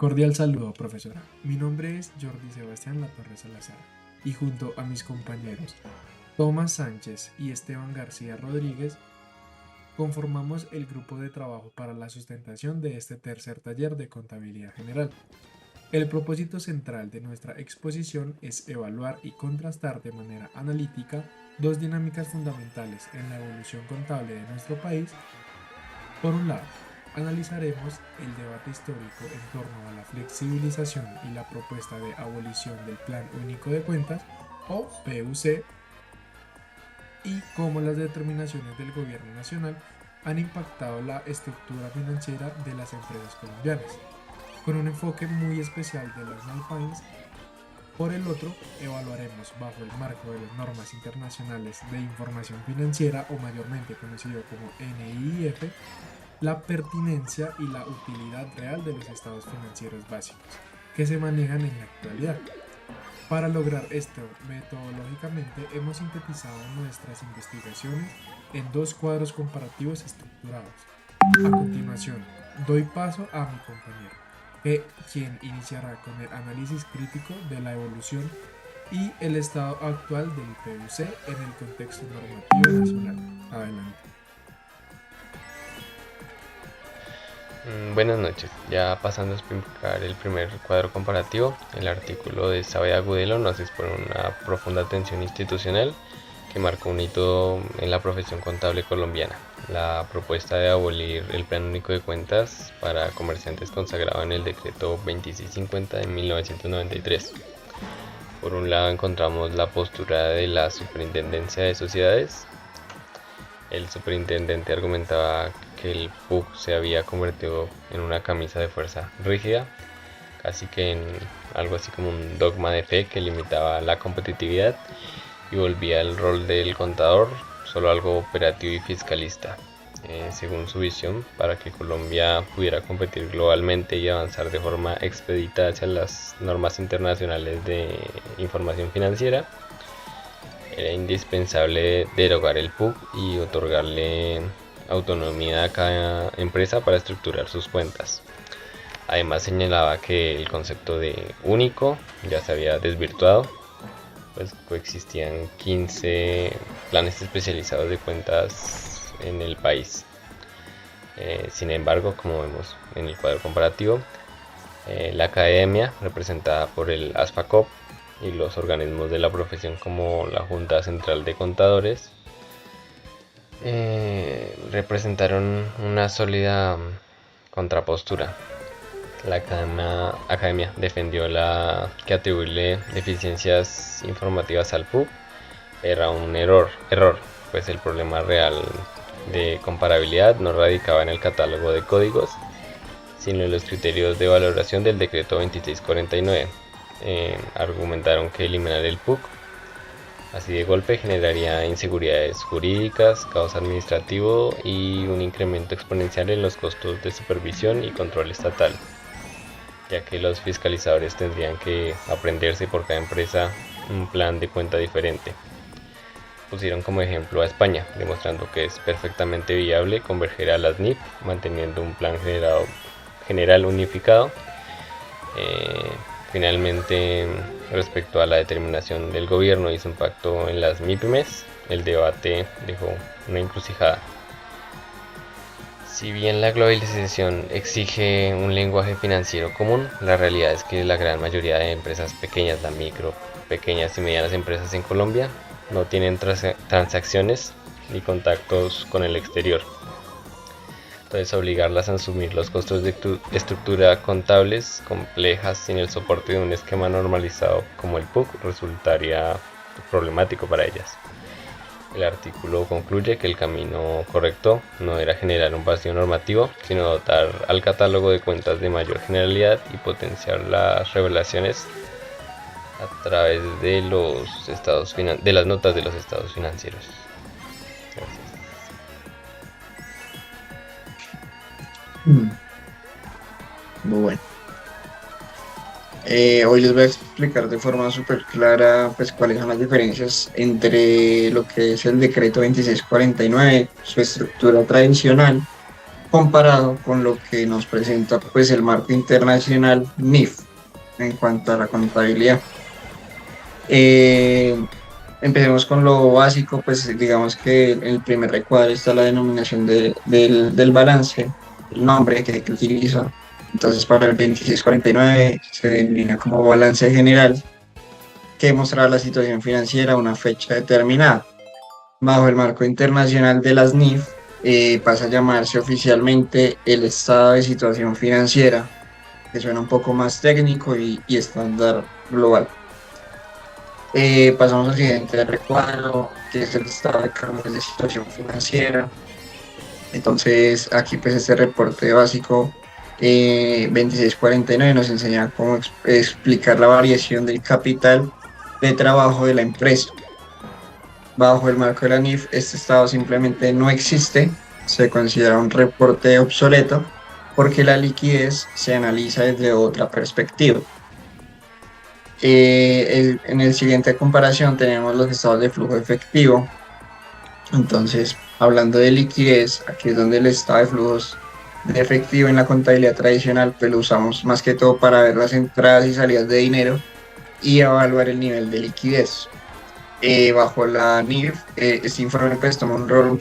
Cordial saludo, profesora. Mi nombre es Jordi Sebastián Latorre Salazar y junto a mis compañeros Tomás Sánchez y Esteban García Rodríguez conformamos el grupo de trabajo para la sustentación de este tercer taller de contabilidad general. El propósito central de nuestra exposición es evaluar y contrastar de manera analítica dos dinámicas fundamentales en la evolución contable de nuestro país. Por un lado, analizaremos el debate histórico en torno a la flexibilización y la propuesta de abolición del Plan Único de Cuentas, o PUC, y cómo las determinaciones del gobierno nacional han impactado la estructura financiera de las empresas colombianas, con un enfoque muy especial de las NAIPAINS. Por el otro, evaluaremos bajo el marco de las normas internacionales de información financiera, o mayormente conocido como NIIF, la pertinencia y la utilidad real de los estados financieros básicos que se manejan en la actualidad. Para lograr esto metodológicamente hemos sintetizado nuestras investigaciones en dos cuadros comparativos estructurados. A continuación, doy paso a mi compañero, quien iniciará con el análisis crítico de la evolución y el estado actual del PUC en el contexto normativo nacional. Adelante. Buenas noches. Ya pasando a explicar el primer cuadro comparativo, el artículo de Saavedra Agudelo nos expone una profunda tensión institucional que marcó un hito en la profesión contable colombiana: la propuesta de abolir el Plan Único de Cuentas para comerciantes consagrado en el decreto 2650 de 1993. Por un lado encontramos la postura de la Superintendencia de Sociedades. El superintendente argumentaba que el PUC se había convertido en una camisa de fuerza rígida, casi que en algo así como un dogma de fe que limitaba la competitividad y volvía el rol del contador solo algo operativo y fiscalista. Según su visión, para que Colombia pudiera competir globalmente y avanzar de forma expedita hacia las normas internacionales de información financiera, era indispensable derogar el PUC y otorgarle autonomía a cada empresa para estructurar sus cuentas. Además señalaba que el concepto de único ya se había desvirtuado, pues coexistían 15 planes especializados de cuentas en el país. Sin embargo, como vemos en el cuadro comparativo, la academia, representada por el ASFACOP, y los organismos de la profesión como la Junta Central de Contadores representaron una sólida contrapostura. La academia defendió que atribuirle deficiencias informativas al PUC era un error, pues el problema real de comparabilidad no radicaba en el catálogo de códigos, sino en los criterios de valoración del decreto 2649. Argumentaron que eliminar el PUC así de golpe generaría inseguridades jurídicas, caos administrativo y un incremento exponencial en los costos de supervisión y control estatal, ya que los fiscalizadores tendrían que aprenderse por cada empresa un plan de cuenta diferente. Pusieron como ejemplo a España, demostrando que es perfectamente viable converger a las NIF manteniendo un plan general unificado. Finalmente, respecto a la determinación del gobierno y su impacto en las MIPYMES, el debate dejó una encrucijada. Si bien la globalización exige un lenguaje financiero común, la realidad es que la gran mayoría de empresas pequeñas, pequeñas y medianas empresas en Colombia, no tienen transacciones ni contactos con el exterior. Entonces, obligarlas a asumir los costos de estructura contables complejas sin el soporte de un esquema normalizado como el PUC resultaría problemático para ellas. El artículo concluye que el camino correcto no era generar un vacío normativo, sino dotar al catálogo de cuentas de mayor generalidad y potenciar las revelaciones a través de de las notas de los estados financieros. Gracias. Muy bueno. Hoy les voy a explicar de forma súper clara pues cuáles son las diferencias entre lo que es el decreto 2649, su estructura tradicional, comparado con lo que nos presenta pues el marco internacional NIF en cuanto a la contabilidad. Eh, Empecemos con lo básico, pues digamos que en el primer recuadro está la denominación del balance, el nombre que utiliza. Entonces para el 2649 se denomina como balance general, que mostrará la situación financiera a una fecha determinada. Bajo el marco internacional de las NIF, pasa a llamarse oficialmente el estado de situación financiera, que suena un poco más técnico y estándar global. Pasamos al siguiente recuadro, que es el estado de cambios de situación financiera. Entonces, aquí pues este reporte básico 2649 nos enseña cómo explicar la variación del capital de trabajo de la empresa. Bajo el marco de la NIF, este estado simplemente no existe, se considera un reporte obsoleto porque la liquidez se analiza desde otra perspectiva. En el siguiente comparación tenemos los estados de flujo efectivo. Entonces, hablando de liquidez, aquí es donde el estado de flujos de efectivo en la contabilidad tradicional, pues lo usamos más que todo para ver las entradas y salidas de dinero y evaluar el nivel de liquidez. Bajo la NIF, este informe pues toma un rol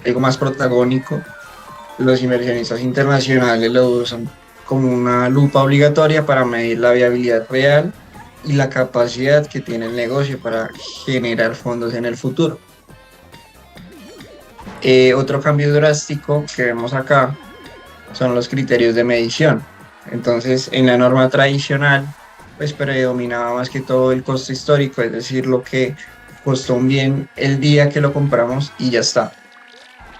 algo más protagónico. Los inversionistas internacionales lo usan como una lupa obligatoria para medir la viabilidad real y la capacidad que tiene el negocio para generar fondos en el futuro. Otro cambio drástico que vemos acá son los criterios de medición. Entonces, en la norma tradicional, pues predominaba más que todo el costo histórico, es decir, lo que costó un bien el día que lo compramos y ya está.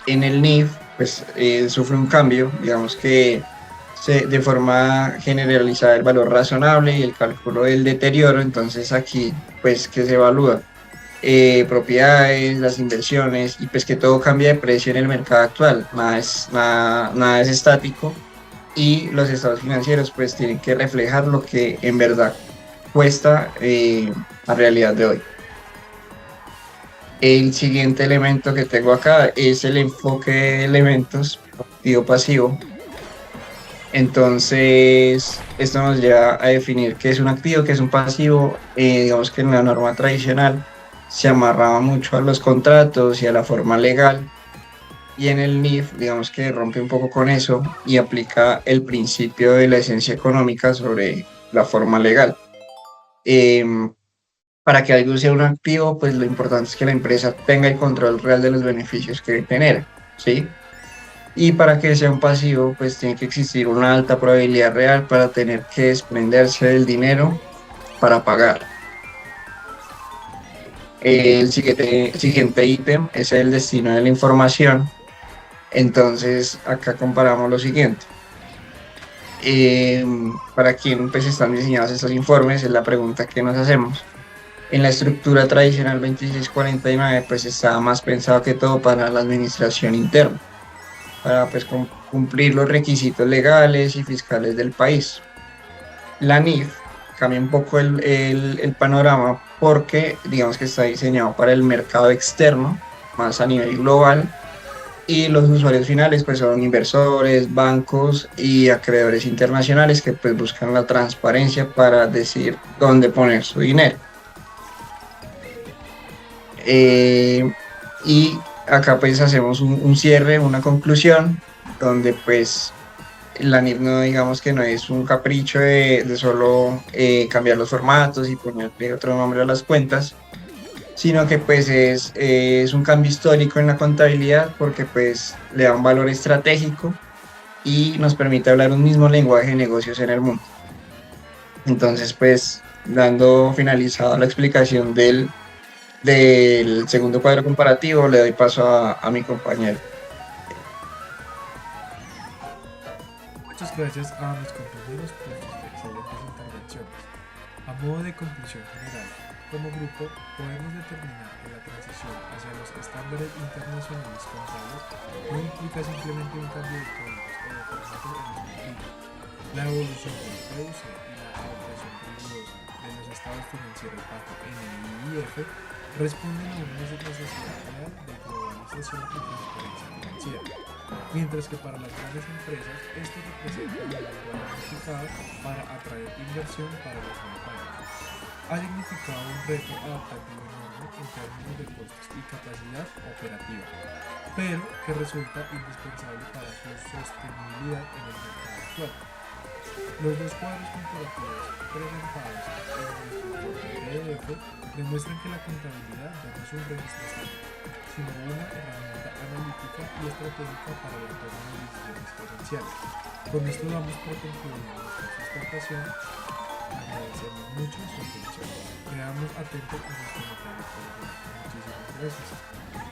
En el NIF, pues sufre un cambio, digamos que de forma generalizada el valor razonable y el cálculo del deterioro. Entonces aquí, pues, ¿qué se evalúa? Propiedades, las inversiones y pues que todo cambia de precio en el mercado actual, nada es estático y los estados financieros pues tienen que reflejar lo que en verdad cuesta la realidad de hoy. El siguiente elemento que tengo acá es el enfoque de elementos activo-pasivo. Entonces, esto nos lleva a definir qué es un activo, qué es un pasivo. Digamos que en la norma tradicional se amarraba mucho a los contratos y a la forma legal. Y en el NIF, digamos que rompe un poco con eso y aplica el principio de la esencia económica sobre la forma legal. Para que algo sea un activo, pues lo importante es que la empresa tenga el control real de los beneficios que genera, ¿sí? Y para que sea un pasivo, pues tiene que existir una alta probabilidad real para tener que desprenderse del dinero para pagar. El siguiente ítem es el destino de la información. Entonces, acá comparamos lo siguiente. ¿Para quién pues, están diseñados estos informes? Es la pregunta que nos hacemos. En la estructura tradicional 2649, pues estaba más pensado que todo para la administración interna, para pues, cumplir los requisitos legales y fiscales del país. La NIF cambia un poco el panorama porque digamos que está diseñado para el mercado externo, más a nivel global, y los usuarios finales pues son inversores, bancos y acreedores internacionales que pues buscan la transparencia para decir dónde poner su dinero. Y acá pues hacemos un cierre, una conclusión, donde pues la NIF no digamos que no es un capricho de solo cambiar los formatos y ponerle otro nombre a las cuentas, sino que pues es un cambio histórico en la contabilidad porque pues le da un valor estratégico y nos permite hablar un mismo lenguaje de negocios en el mundo. Entonces pues dando finalizada la explicación del segundo cuadro comparativo, le doy paso a mi compañero. Muchas gracias a mis compañeros por sus excelentes intervenciones. A modo de conclusión general, como grupo podemos determinar que la transición hacia los estándares internacionales contables no implica simplemente un cambio de códigos o de formato en el sentido. La evolución del PUC y la adaptación rigurosa de los estados financieros bajo NIIF responden a una necesidad real de globalización y transparencia financiera. mientras que para las grandes empresas esto representa un valor magnificado para atraer inversión para las montañas. Ha significado un reto adaptativo enorme en términos de costos y capacidad operativa, pero que resulta indispensable para su sostenibilidad en el mercado actual. Los dos cuadros comparativos presentados en nuestro PDF demuestran que la contabilidad ya no es un registro estático, sino una herramienta analítica y estratégica para la toma de decisiones gerenciales. Con esto damos por concluida nuestra sustentación. Agradecemos mucho su atención. Quedamos atentos a sus comentarios. Muchísimas gracias.